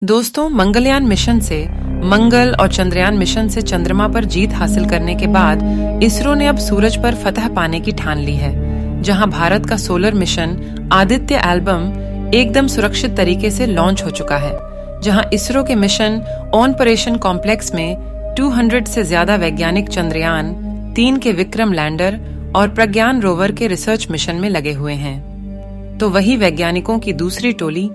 दोस्तों, मंगलयान मिशन से मंगल और चंद्रयान मिशन से चंद्रमा पर जीत हासिल करने के बाद इसरो ने अब सूरज पर फतह पाने की ठान ली है। जहां भारत का सोलर मिशन आदित्य एल्बम एकदम सुरक्षित तरीके से लॉन्च हो चुका है, जहां इसरो के मिशन ऑपरेशन कॉम्प्लेक्स में 200 से ज्यादा वैज्ञानिक चंद्रयान 3 के विक्रम लैंडर और प्रज्ञान रोवर के रिसर्च मिशन में लगे हुए हैं। तो वही वैज्ञानिकों की दूसरी टोली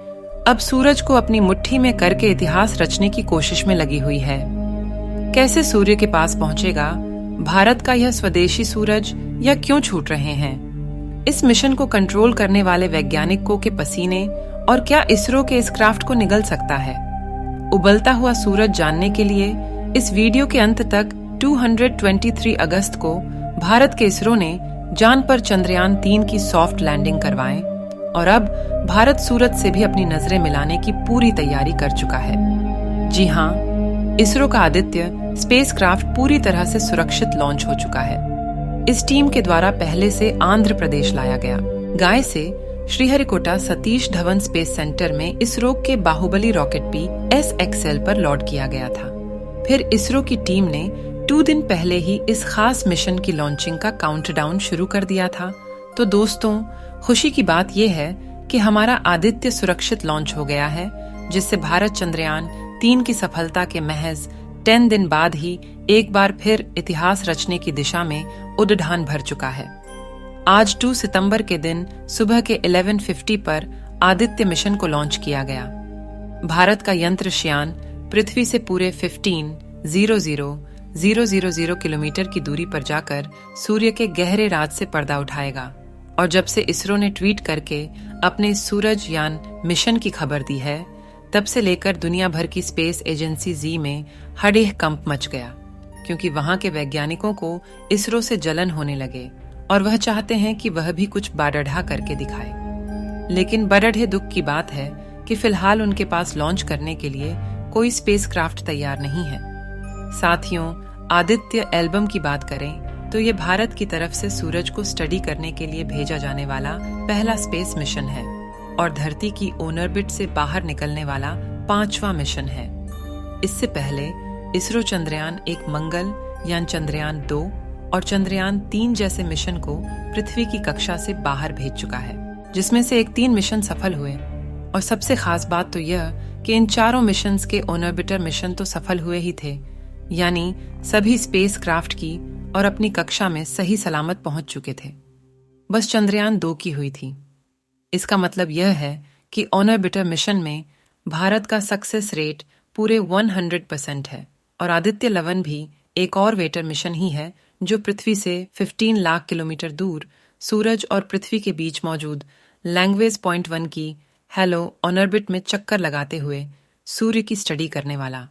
अब सूरज को अपनी मुट्ठी में करके इतिहास रचने की कोशिश में लगी हुई है। कैसे सूर्य के पास पहुंचेगा भारत का यह स्वदेशी सूरज, या क्यों छूट रहे हैं? इस मिशन को कंट्रोल करने वाले वैज्ञानिकों के पसीने, और क्या इसरो के इस क्राफ्ट को निगल सकता है? उबलता हुआ सूरज जानने के लिए इस वीडियो के अंत तक 223 अगस्त को भारत के इसरो ने चांद पर चंद्रयान 3 की सॉफ्ट लैंडिंग करवाएं, और अब भारत सूरज से भी अपनी नजरें मिलाने की पूरी तैयारी कर चुका है। जी हाँ, इसरो का आदित्य स्पेसक्राफ्ट पूरी तरह से सुरक्षित लॉन्च हो चुका है। इस टीम के द्वारा पहले से आंध्र प्रदेश लाया गया गाय से श्रीहरिकोटा सतीश धवन स्पेस सेंटर में इसरो के बाहुबली रॉकेट भी SXL पर लॉन्च किया गया था। फिर इसरो की टीम ने 2 दिन पहले ही इस खास मिशन की लॉन्चिंग का काउंटडाउन शुरू कर दिया था। तो दोस्तों, खुशी की बात यह है कि हमारा आदित्य सुरक्षित लॉन्च हो गया है, जिससे भारत चंद्रयान 3 की सफलता के महज 10 दिन बाद ही एक बार फिर इतिहास रचने की दिशा में उड़ान भर चुका है। आज 2 सितंबर के दिन सुबह के 11:50 पर आदित्य मिशन को लॉन्च किया गया। भारत का यंत्रयान पृथ्वी से पूरे 15,000 किलोमीटर की दूरी पर जाकर सूर्य के गहरे राज से पर्दा उठाएगा। और जब से इसरो ने ट्वीट करके अपने सूरज यान मिशन की खबर दी है, तब से लेकर दुनिया भर की स्पेस एजेंसी जी में हड़ेह कंप मच गया, क्योंकि वहां के वैज्ञानिकों को इसरो से जलन होने लगे और वह चाहते हैं कि वह भी कुछ बाडढ़ा करके दिखाए। लेकिन बड़े दुख की बात है कि फिलहाल उनके पास लॉन्च करने के लिए कोई स्पेसक्राफ्ट तैयार नहीं है। साथियों, आदित्य एल्बम की बात करें तो ये भारत की तरफ से सूरज को स्टडी करने के लिए भेजा जाने वाला पहला स्पेस मिशन है, और धरती की ऑर्बिट से बाहर निकलने वाला 5वां मिशन है। इससे पहले इसरो चंद्रयान 1 मंगल यानी चंद्रयान 2 और चंद्रयान 3 जैसे मिशन को पृथ्वी की कक्षा से बाहर भेज चुका है, जिसमें से 3 मिशन सफल हुए। और सबसे खास बात तो यह कि इन चारों मिशन के ऑर्बिटर मिशन तो सफल हुए ही थे, यानी सभी स्पेस क्राफ्ट की और अपनी कक्षा में सही सलामत पहुंच चुके थे। बस चंद्रयान 2 की हुई थी। इसका मतलब यह है कि ऑर्बिटर मिशन में भारत का सक्सेस रेट पूरे 100% है, और आदित्य 11 भी एक और वेटर मिशन ही है जो पृथ्वी से 15 लाख किलोमीटर दूर सूरज और पृथ्वी के बीच मौजूद लैंग्वेज पॉइंट 1 की हेलो ऑर्बिट में चक्कर लगाते हुए सूर्य की स्टडी करने वाला।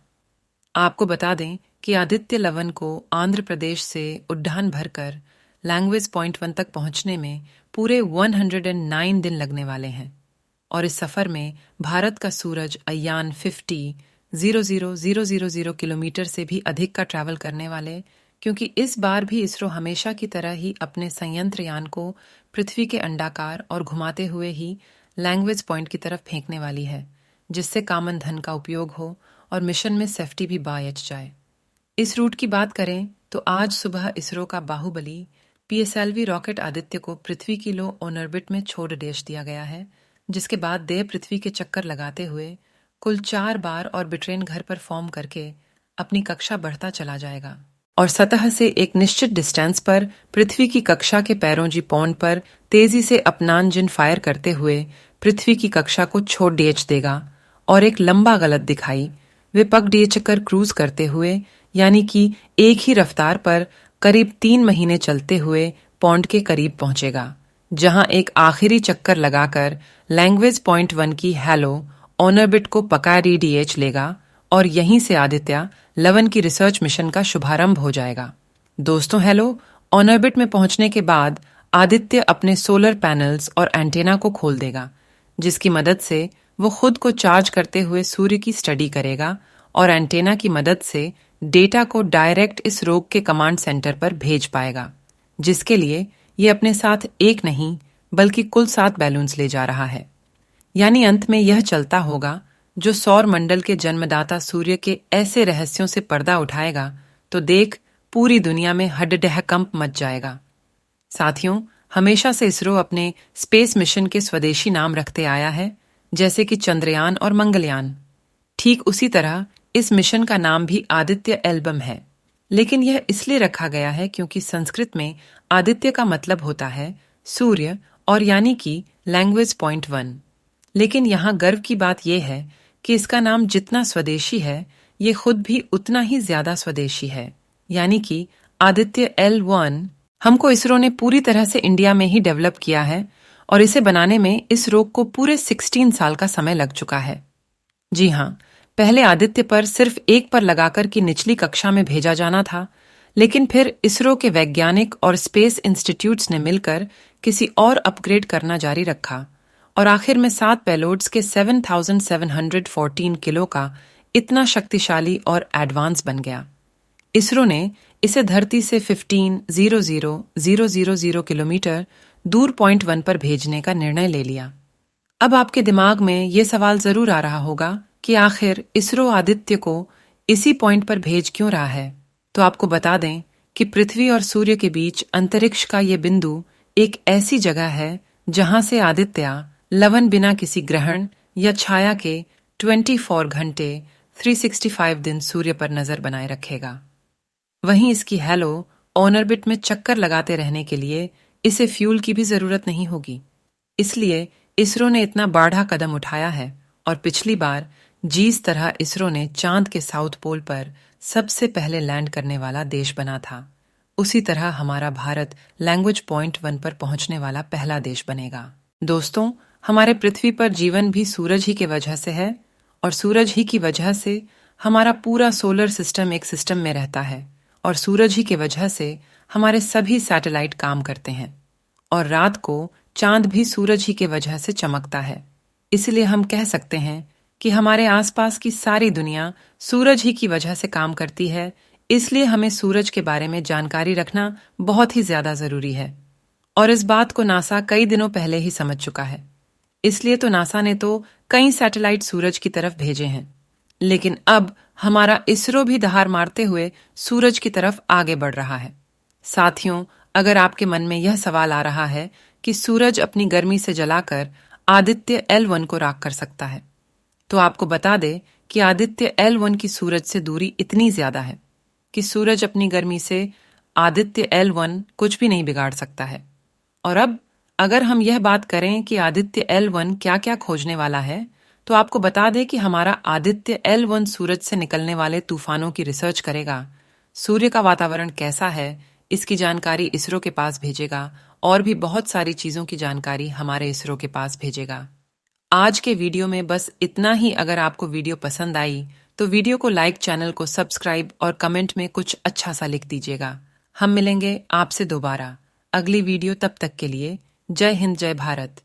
आपको बता दें कि आदित्य 11 को आंध्र प्रदेश से उड़ान भरकर लैंग्वेज पॉइंट 1 तक पहुंचने में पूरे 109 दिन लगने वाले हैं। और इस सफर में भारत का सूरज अयान 50,000 किलोमीटर से भी अधिक का ट्रैवल करने वाले, क्योंकि इस बार भी इसरो हमेशा की तरह ही अपने संयंत्रयान को पृथ्वी के अंडाकार और घुमाते हुए ही लैंग्वेज पॉइंट की तरफ फेंकने वाली है, जिससे कामन धन का उपयोग हो और मिशन में सेफ्टी भी बच जाए। इस रूट की बात करें तो आज सुबह इसरो का बाहुबली PSLV रॉकेट आदित्य को पृथ्वी की लो ऑर्बिट में छोड़ देश दिया गया है, जिसके बाद देह पृथ्वी के चक्कर लगाते हुए कुल 4 बार ऑर्बिट्रेन घर पर फॉर्म करके अपनी कक्षा बढ़ता चला जाएगा, और सतह से एक निश्चित डिस्टेंस पर पृथ्वी की कक्षा के पैरोंजी पॉइंट पर तेजी से अपना इंजन फायर करते हुए पृथ्वी की कक्षा को छोड़ डेच देगा, और एक लंबा गलत दिखाई वे पग डे चक्कर क्रूज करते हुए, यानी कि एक ही रफ्तार पर करीब 3 महीने चलते हुए पॉइंट के करीब पहुंचेगा, जहां एक आखिरी चक्कर लगाकर लैंग्वेज पॉइंट 1 की हेलो ऑर्बिट को पका DH लेगा, और यहीं से आदित्य 11 की रिसर्च मिशन का शुभारंभ हो जाएगा। दोस्तों, हेलो ऑर्बिट में पहुंचने के बाद आदित्य अपने सोलर पैनल्स और एंटेना को खोल देगा, जिसकी मदद से वो खुद को चार्ज करते हुए सूर्य की स्टडी करेगा, और एंटेना की मदद से डेटा को डायरेक्ट इस रोग के कमांड सेंटर पर भेज पाएगा, जिसके लिए ये अपने साथ एक नहीं बल्कि कुल 7 बैलून्स ले जा रहा है। यानी अंत में यह चलता होगा जो सौर मंडल के जन्मदाता सूर्य के ऐसे रहस्यों से पर्दा उठाएगा तो देख पूरी दुनिया में हड्डीडह कंप मच जाएगा। साथियों, हमेशा से इसरो अपने स्पेस मिशन के स्वदेशी नाम रखते आया है, जैसे कि चंद्रयान और मंगलयान। ठीक उसी तरह इस मिशन का नाम भी आदित्य एल्बम है, लेकिन यह इसलिए रखा गया है क्योंकि संस्कृत में आदित्य का मतलब होता है सूर्य और यानी कि लैंग्वेज पॉइंट 1। लेकिन यहाँ गर्व की बात यह है कि इसका नाम जितना स्वदेशी है, ये खुद भी उतना ही ज्यादा स्वदेशी है, यानी कि आदित्य L1 हमको इसरो ने पूरी तरह से इंडिया में ही डेवलप किया है और इसे बनाने में इस रोग को पूरे 16 साल का समय लग चुका है। जी हाँ, पहले आदित्य पर सिर्फ एक पर लगाकर की निचली कक्षा में भेजा जाना था, लेकिन फिर इसरो के वैज्ञानिक और स्पेस इंस्टीट्यूट्स ने मिलकर किसी और अपग्रेड करना जारी रखा और आखिर में 7 पेलोड्स के 7,714 किलो का इतना शक्तिशाली और एडवांस बन गया। इसरो ने इसे धरती से 15,000,000 किलोमीटर दूर पॉइंट 1 पर भेजने का निर्णय ले लिया। अब आपके दिमाग में ये सवाल जरूर आ रहा होगा कि आखिर इसरो आदित्य को इसी पॉइंट पर भेज क्यों रहा है। तो आपको बता दें कि पृथ्वी और सूर्य के बीच अंतरिक्ष का ये बिंदु एक ऐसी जगह है जहां से आदित्य लवन बिना किसी ग्रहण या छाया के 24 घंटे 365 दिन सूर्य पर नजर बनाए रखेगा। वहीं इसकी हैलो ऑन ऑर्बिट में चक्कर लगाते रहने के लिए इसे फ्यूल की भी जरूरत नहीं होगी। इसलिए इसरो ने इतना बाढ़ा कदम उठाया है और पिछली बार जिस तरह इसरो ने चांद के साउथ पोल पर सबसे पहले लैंड करने वाला देश बना था, उसी तरह हमारा भारत लैंग्वेज पॉइंट 1 पर पहुंचने वाला पहला देश बनेगा। दोस्तों, हमारे पृथ्वी पर जीवन भी सूरज ही की वजह से है और सूरज ही की वजह से हमारा पूरा सोलर सिस्टम एक सिस्टम में रहता है और सूरज ही की वजह से हमारे सभी सैटेलाइट काम करते हैं और रात को चांद भी सूरज ही की वजह से चमकता है। इसलिए हम कह सकते हैं कि हमारे आसपास की सारी दुनिया सूरज ही की वजह से काम करती है। इसलिए हमें सूरज के बारे में जानकारी रखना बहुत ही ज्यादा जरूरी है और इस बात को नासा कई दिनों पहले ही समझ चुका है। इसलिए तो नासा ने तो कई सैटेलाइट सूरज की तरफ भेजे हैं, लेकिन अब हमारा इसरो भी दहाड़ मारते हुए सूरज की तरफ आगे बढ़ रहा है। साथियों, अगर आपके मन में यह सवाल आ रहा है कि सूरज अपनी गर्मी से जलाकर आदित्य L1 को राख कर सकता है, तो आपको बता दे कि आदित्य L1 की सूरज से दूरी इतनी ज्यादा है कि सूरज अपनी गर्मी से आदित्य L1 कुछ भी नहीं बिगाड़ सकता है। और अब अगर हम यह बात करें कि आदित्य L1 क्या क्या खोजने वाला है, तो आपको बता दें कि हमारा आदित्य L1 सूरज से निकलने वाले तूफानों की रिसर्च करेगा, सूर्य का वातावरण कैसा है इसकी जानकारी इसरो के पास भेजेगा और भी बहुत सारी चीजों की जानकारी हमारे इसरो के पास भेजेगा। आज के वीडियो में बस इतना ही। अगर आपको वीडियो पसंद आई तो वीडियो को लाइक, चैनल को सब्सक्राइब और कमेंट में कुछ अच्छा सा लिख दीजिएगा। हम मिलेंगे आपसे दोबारा अगली वीडियो। तब तक के लिए जय हिंद, जय भारत।